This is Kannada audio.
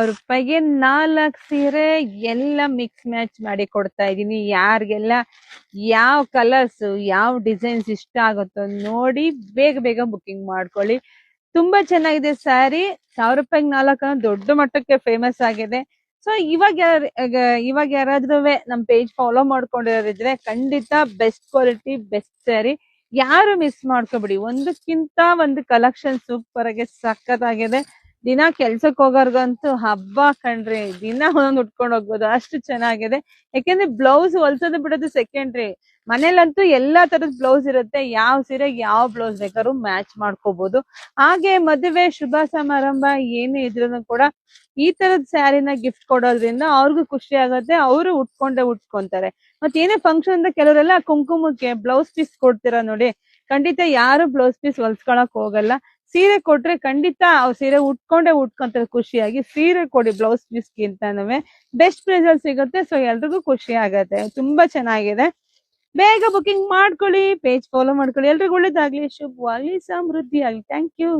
ರೂಪಾಯಿಗೆ 4 ಸೀರೆ ಎಲ್ಲ ಮಿಕ್ಸ್ ಮ್ಯಾಚ್ ಮಾಡಿ ಕೊಡ್ತಾ ಇದೀನಿ. ಯಾರಿಗೆಲ್ಲ ಯಾವ ಕಲರ್ಸ್ ಯಾವ ಡಿಸೈನ್ಸ್ ಇಷ್ಟ ಆಗುತ್ತೋ ನೋಡಿ ಬೇಗ ಬೇಗ ಬುಕಿಂಗ್ ಮಾಡ್ಕೊಳ್ಳಿ. ತುಂಬಾ ಚೆನ್ನಾಗಿದೆ ಸ್ಯಾರಿ. 1000 ರೂಪಾಯಿಗೆ 4 ದೊಡ್ಡ ಮಟ್ಟಕ್ಕೆ ಫೇಮಸ್ ಆಗಿದೆ. ಸೊ ಇವಾಗ ಯಾರಾದ್ರೂ ನಮ್ ಪೇಜ್ ಫಾಲೋ ಮಾಡ್ಕೊಂಡಿರೋರಿದ್ರೆ ಖಂಡಿತ ಬೆಸ್ಟ್ ಕ್ವಾಲಿಟಿ ಬೆಸ್ಟ್ ಸ್ಯಾರಿ ಯಾರು ಮಿಸ್ ಮಾಡ್ಕೋಬಿಡಿ. ಒಂದಕ್ಕಿಂತ ಒಂದು ಕಲೆಕ್ಷನ್ ಸೂಪರ್ ಆಗಿ ಸಖತ್ತಾಗಿದೆ. ದಿನ ಕೆಲ್ಸಕ್ಕೆ ಹೋಗೋರ್ಗಂತೂ ಹಬ್ಬ ಕಣ್ರಿ. ದಿನ ಒಂದೊಂದು ಉಟ್ಕೊಂಡು ಹೋಗ್ಬೋದು, ಅಷ್ಟು ಚೆನ್ನಾಗಿದೆ. ಯಾಕೆಂದ್ರೆ ಬ್ಲೌಸ್ ಹೊಲ್ಸೋದು ಬಿಡೋದು ಸೆಕೆಂಡ್ರಿ. ಮನೇಲಂತೂ ಎಲ್ಲಾ ತರದ ಬ್ಲೌಸ್ ಇರುತ್ತೆ. ಯಾವ ಸೀರೆಗೆ ಯಾವ ಬ್ಲೌಸ್ ಬೇಕಾದ್ರೂ ಮ್ಯಾಚ್ ಮಾಡ್ಕೋಬಹುದು. ಹಾಗೆ ಮದುವೆ ಶುಭ ಸಮಾರಂಭ ಏನೇ ಇದ್ರು ಕೂಡ ಈ ತರದ್ ಸ್ಯಾರಿನ ಗಿಫ್ಟ್ ಕೊಡೋದ್ರಿಂದ ಅವ್ರಿಗೂ ಖುಷಿ ಆಗುತ್ತೆ, ಅವರು ಉಟ್ಕೊಂತಾರೆ. ಮತ್ ಏನೇ ಫಂಕ್ಷನ್ ಕೆಲವರೆಲ್ಲ ಕುಂಕುಮಕ್ಕೆ ಬ್ಲೌಸ್ ಪೀಸ್ ಕೊಡ್ತೀರಾ ನೋಡಿ, ಖಂಡಿತ ಯಾರು ಬ್ಲೌಸ್ ಪೀಸ್ ಹೊಲ್ಸ್ಕೊಳಕ್ ಹೋಗಲ್ಲ. ಸೀರೆ ಕೊಟ್ರೆ ಖಂಡಿತ ಅವ್ರು ಸೀರೆ ಉಟ್ಕೊಂತಾರೆ ಖುಷಿಯಾಗಿ. ಸೀರೆ ಕೊಡಿ ಬ್ಲೌಸ್ ಪೀಸ್ಗಿಂತಾನು ಬೆಸ್ಟ್ ಪ್ರೈಸ್ ಅಲ್ಲಿ ಸಿಗುತ್ತೆ. ಸೊ ಎಲ್ರಿಗೂ ಖುಷಿ ಆಗತ್ತೆ. ತುಂಬಾ ಚೆನ್ನಾಗಿದೆ. ಬೇಗ ಬುಕಿಂಗ್ ಮಾಡ್ಕೊಳ್ಳಿ, ಪೇಜ್ ಫಾಲೋ ಮಾಡ್ಕೊಳ್ಳಿ. ಎಲ್ರಿಗೂ ಒಳ್ಳೇದಾಗ್ಲಿ, ಶುಭವಾಗ್ಲಿ, ಸಮೃದ್ಧಿ ಆಗ್ಲಿ. Thank you.